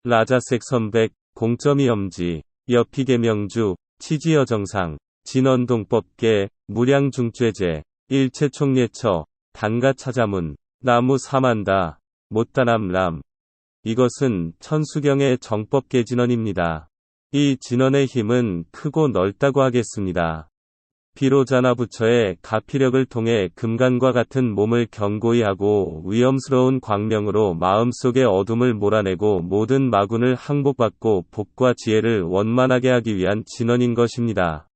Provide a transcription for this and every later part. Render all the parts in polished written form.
라자색 선백, 공점이 엄지, 여피계명주, 치지여정상, 진원동법계, 무량중죄제, 일체총례처, 단가차자문, 나무 사만다, 못다남람. 이것은 천수경의 정법계 진언입니다. 이 진언의 힘은 크고 넓다고 하겠습니다. 비로자나 부처의 가피력을 통해 금간과 같은 몸을 견고히 하고 위엄스러운 광명으로 마음속의 어둠을 몰아내고 모든 마군을 항복받고 복과 지혜를 원만하게 하기 위한 진언인 것입니다.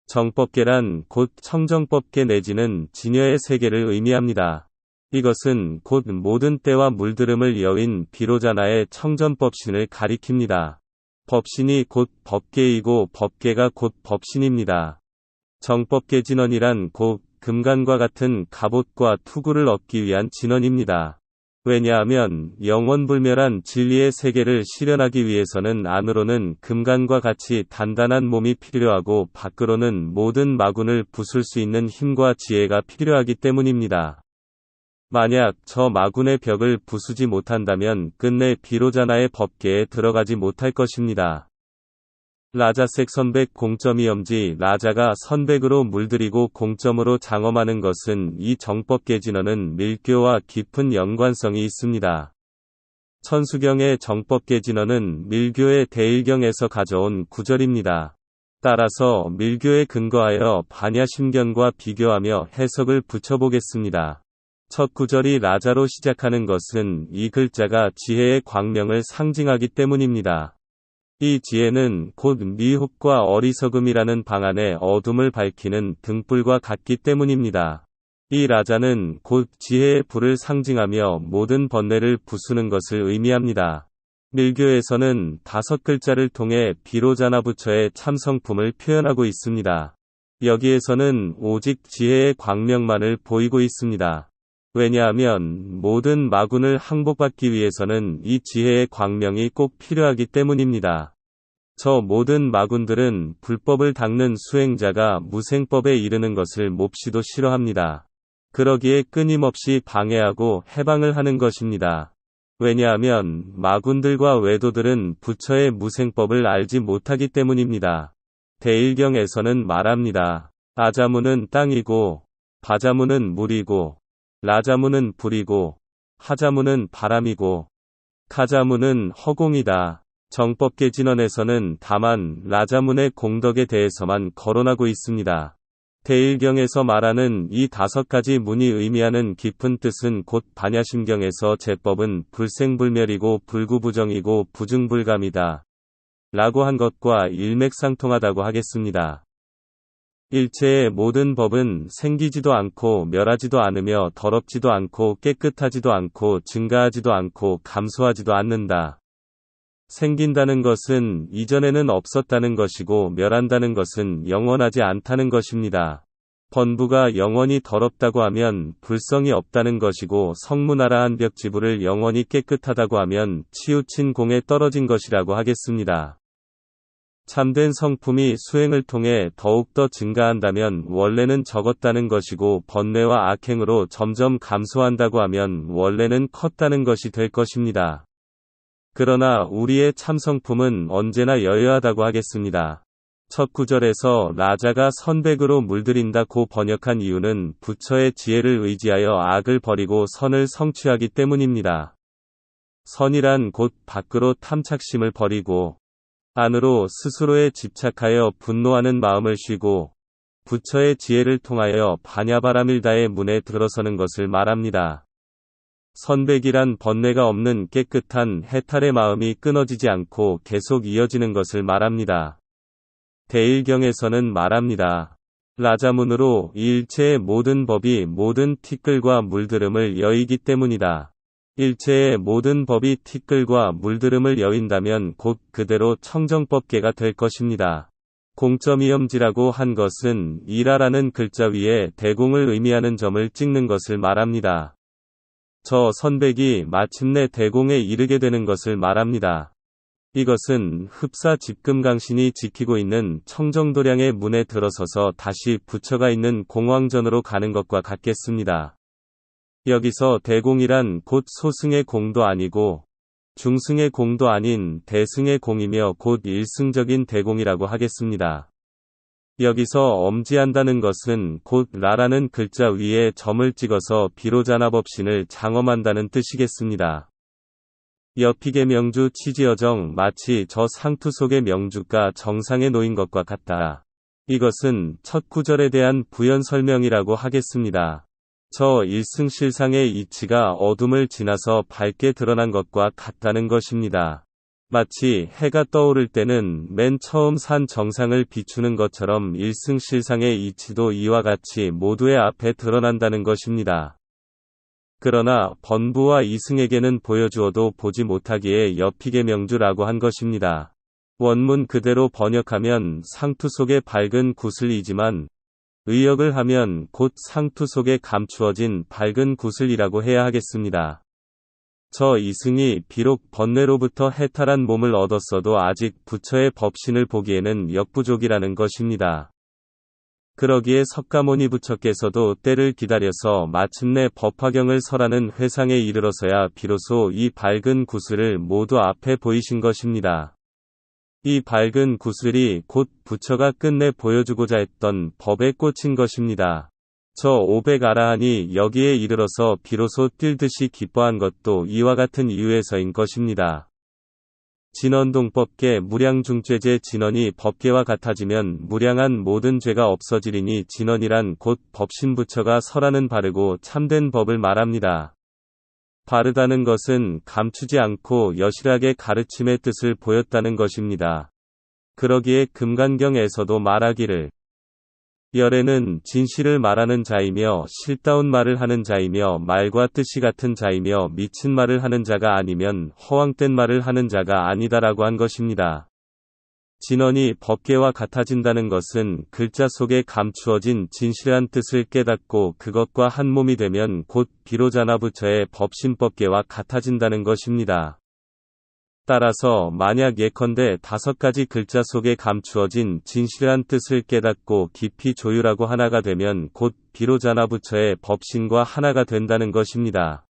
정법계란 곧 청정법계 내지는 진여의 세계를 의미합니다. 이것은 곧 모든 때와 물들음을 여윈 비로자나의 청전법신을 가리킵니다. 법신이 곧 법계이고 법계가 곧 법신입니다. 정법계 진언이란 곧 금간과 같은 갑옷과 투구를 얻기 위한 진언입니다. 왜냐하면 영원불멸한 진리의 세계를 실현하기 위해서는 안으로는 금간과 같이 단단한 몸이 필요하고 밖으로는 모든 마군을 부술 수 있는 힘과 지혜가 필요하기 때문입니다. 만약 저 마군의 벽을 부수지 못한다면 끝내 비로자나의 법계에 들어가지 못할 것입니다. 라자색 선백 공점이 엄지 라자가 선백으로 물들이고 공점으로 장엄하는 것은 이 정법계 진언은 밀교와 깊은 연관성이 있습니다. 천수경의 정법계 진언은 밀교의 대일경에서 가져온 구절입니다. 따라서 밀교에 근거하여 반야심경과 비교하며 해석을 붙여보겠습니다. 첫 구절이 라자로 시작하는 것은 이 글자가 지혜의 광명을 상징하기 때문입니다. 이 지혜는 곧 미혹과 어리석음이라는 방 안의 어둠을 밝히는 등불과 같기 때문입니다. 이 라자는 곧 지혜의 불을 상징하며 모든 번뇌를 부수는 것을 의미합니다. 밀교에서는 5글자를 통해 비로자나 부처의 참성품을 표현하고 있습니다. 여기에서는 오직 지혜의 광명만을 보이고 있습니다. 왜냐하면 모든 마군을 항복받기 위해서는 이 지혜의 광명이 꼭 필요하기 때문입니다. 저 모든 마군들은 불법을 닦는 수행자가 무생법에 이르는 것을 몹시도 싫어합니다. 그러기에 끊임없이 방해하고 해방을 하는 것입니다. 왜냐하면 마군들과 외도들은 부처의 무생법을 알지 못하기 때문입니다. 대일경에서는 말합니다. 아자문은 땅이고, 바자문은 물이고, 라자문은 불이고, 하자문은 바람이고, 카자문은 허공이다. 정법계 진언에서는 다만 라자문의 공덕에 대해서만 거론하고 있습니다. 대일경에서 말하는 이 5가지 문이 의미하는 깊은 뜻은 곧 반야심경에서 제법은 불생불멸이고 불구부정이고 부증불감이다. 라고 한 것과 일맥상통하다고 하겠습니다. 일체의 모든 법은 생기지도 않고 멸하지도 않으며 더럽지도 않고 깨끗하지도 않고 증가하지도 않고 감소하지도 않는다. 생긴다는 것은 이전에는 없었다는 것이고 멸한다는 것은 영원하지 않다는 것입니다. 번부가 영원히 더럽다고 하면 불성이 없다는 것이고 성문화라한 벽지부를 영원히 깨끗하다고 하면 치우친 공에 떨어진 것이라고 하겠습니다. 참된 성품이 수행을 통해 더욱더 증가한다면 원래는 적었다는 것이고 번뇌와 악행으로 점점 감소한다고 하면 원래는 컸다는 것이 될 것입니다. 그러나 우리의 참성품은 언제나 여여하다고 하겠습니다. 첫 구절에서 라자가 선백으로 물들인다고 번역한 이유는 부처의 지혜를 의지하여 악을 버리고 선을 성취하기 때문입니다. 선이란 곧 밖으로 탐착심을 버리고 안으로 스스로에 집착하여 분노하는 마음을 쉬고 부처의 지혜를 통하여 반야바라밀다의 문에 들어서는 것을 말합니다. 선백이란 번뇌가 없는 깨끗한 해탈의 마음이 끊어지지 않고 계속 이어지는 것을 말합니다. 대일경에서는 말합니다. 라자문으로 일체의 모든 법이 모든 티끌과 물들음을 여의기 때문이다. 일체의 모든 법이 티끌과 물들음을 여인다면 곧 그대로 청정법계가 될 것입니다. 공점이엄지라고 한 것은 이라라는 글자 위에 대공을 의미하는 점을 찍는 것을 말합니다. 저 선백이 마침내 대공에 이르게 되는 것을 말합니다. 이것은 흡사 집금강신이 지키고 있는 청정도량의 문에 들어서서 다시 부처가 있는 공황전으로 가는 것과 같겠습니다. 여기서 대공이란 곧 소승의 공도 아니고 중승의 공도 아닌 대승의 공이며 곧 일승적인 대공이라고 하겠습니다. 여기서 엄지한다는 것은 곧 라라는 글자 위에 점을 찍어서 비로자나법신을 장엄한다는 뜻이겠습니다. 여픽의 명주 치지어정 마치 저 상투 속의 명주가 정상에 놓인 것과 같다. 이것은 첫 구절에 대한 부연 설명이라고 하겠습니다. 저 일승실상의 이치가 어둠을 지나서 밝게 드러난 것과 같다는 것입니다. 마치 해가 떠오를 때는 맨 처음 산 정상을 비추는 것처럼 일승실상의 이치도 이와 같이 모두의 앞에 드러난다는 것입니다. 그러나 번부와 이승에게는 보여주어도 보지 못하기에 여픽의 명주라고 한 것입니다. 원문 그대로 번역하면 상투 속의 밝은 구슬이지만 의역을 하면 곧 상투 속에 감추어진 밝은 구슬이라고 해야 하겠습니다. 저 이승이 비록 번뇌로부터 해탈한 몸을 얻었어도 아직 부처의 법신을 보기에는 역부족이라는 것입니다. 그러기에 석가모니 부처께서도 때를 기다려서 마침내 법화경을 설하는 회상에 이르러서야 비로소 이 밝은 구슬을 모두 앞에 보이신 것입니다. 이 밝은 구슬이 곧 부처가 끝내 보여주고자 했던 법의 꽃인 것입니다. 저 500아라한이 여기에 이르러서 비로소 뛸듯이 기뻐한 것도 이와 같은 이유에서인 것입니다. 진언동법계 무량중죄제 진언이 법계와 같아지면 무량한 모든 죄가 없어지리니 진언이란 곧 법신부처가 설하는 바르고 참된 법을 말합니다. 바르다는 것은 감추지 않고 여실하게 가르침의 뜻을 보였다는 것입니다. 그러기에 금간경에서도 말하기를 열애는 진실을 말하는 자이며 실다운 말을 하는 자이며 말과 뜻이 같은 자이며 미친 말을 하는 자가 아니면 허황된 말을 하는 자가 아니다라고 한 것입니다. 진언이 법계와 같아진다는 것은 글자 속에 감추어진 진실한 뜻을 깨닫고 그것과 한 몸이 되면 곧 비로자나 부처의 법신법계와 같아진다는 것입니다. 따라서 만약 예컨대 5가지 글자 속에 감추어진 진실한 뜻을 깨닫고 깊이 조율하고 하나가 되면 곧 비로자나 부처의 법신과 하나가 된다는 것입니다.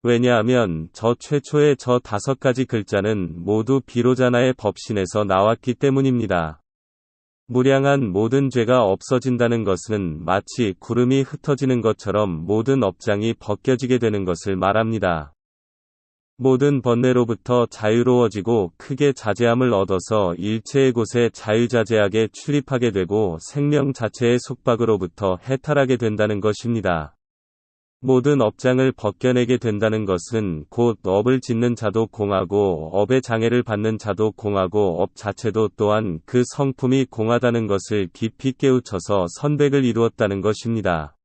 왜냐하면 저 최초의 저 5가지 글자는 모두 비로자나의 법신에서 나왔기 때문입니다. 무량한 모든 죄가 없어진다는 것은 마치 구름이 흩어지는 것처럼 모든 업장이 벗겨지게 되는 것을 말합니다. 모든 번뇌로부터 자유로워지고 크게 자제함을 얻어서 일체의 곳에 자유자재하게 출입하게 되고 생명 자체의 속박으로부터 해탈하게 된다는 것입니다. 모든 업장을 벗겨내게 된다는 것은 곧 업을 짓는 자도 공하고 업의 장애를 받는 자도 공하고 업 자체도 또한 그 성품이 공하다는 것을 깊이 깨우쳐서 선백을 이루었다는 것입니다.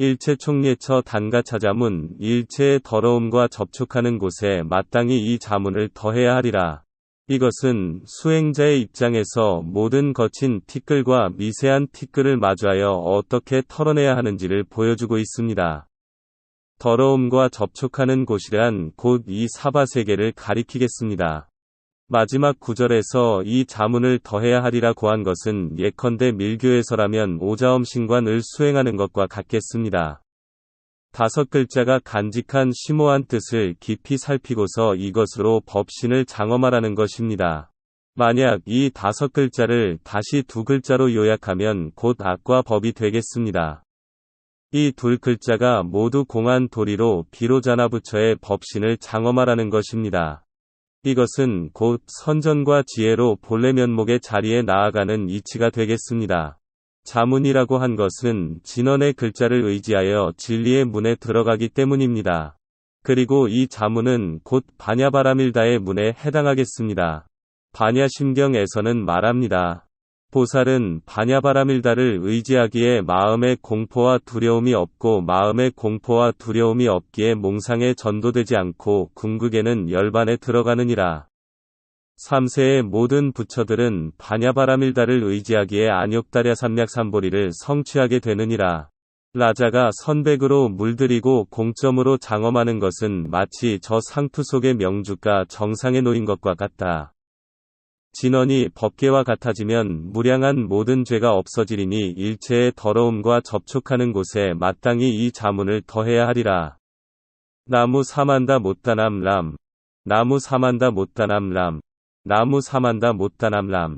일체총예처 단가차자문 일체의 더러움과 접촉하는 곳에 마땅히 이 자문을 더해야 하리라. 이것은 수행자의 입장에서 모든 거친 티끌과 미세한 티끌을 마주하여 어떻게 털어내야 하는지를 보여주고 있습니다. 더러움과 접촉하는 곳이란 곧 이 사바세계를 가리키겠습니다. 마지막 구절에서 이 자문을 더해야 하리라 고한 것은 예컨대 밀교에서라면 오자엄신관을 수행하는 것과 같겠습니다. 5글자가 간직한 심오한 뜻을 깊이 살피고서 이것으로 법신을 장엄하라는 것입니다. 만약 이 5글자를 다시 2글자로 요약하면 곧 악과 법이 되겠습니다. 이 2글자가 모두 공한 도리로 비로자나 부처의 법신을 장엄하라는 것입니다. 이것은 곧 선전과 지혜로 본래 면목의 자리에 나아가는 이치가 되겠습니다. 자문이라고 한 것은 진언의 글자를 의지하여 진리의 문에 들어가기 때문입니다. 그리고 이 자문은 곧 바냐바라밀다의 문에 해당하겠습니다. 바냐심경에서는 말합니다. 보살은 바냐바라밀다를 의지하기에 마음의 공포와 두려움이 없고 마음의 공포와 두려움이 없기에 몽상에 전도되지 않고 궁극에는 열반에 들어가느니라. 3세의 모든 부처들은 바냐바라밀다를 의지하기에 안욕다랴삼략삼보리를 성취하게 되느니라. 라자가 선백으로 물들이고 공점으로 장엄하는 것은 마치 저 상투 속의 명주가 정상에 놓인 것과 같다. 진언이 법계와 같아지면 무량한 모든 죄가 없어지리니 일체의 더러움과 접촉하는 곳에 마땅히 이 자문을 더해야 하리라. 나무 사만다 못다남 람 나무 사만다 못다남 람. 나무 사만다 못다남 람.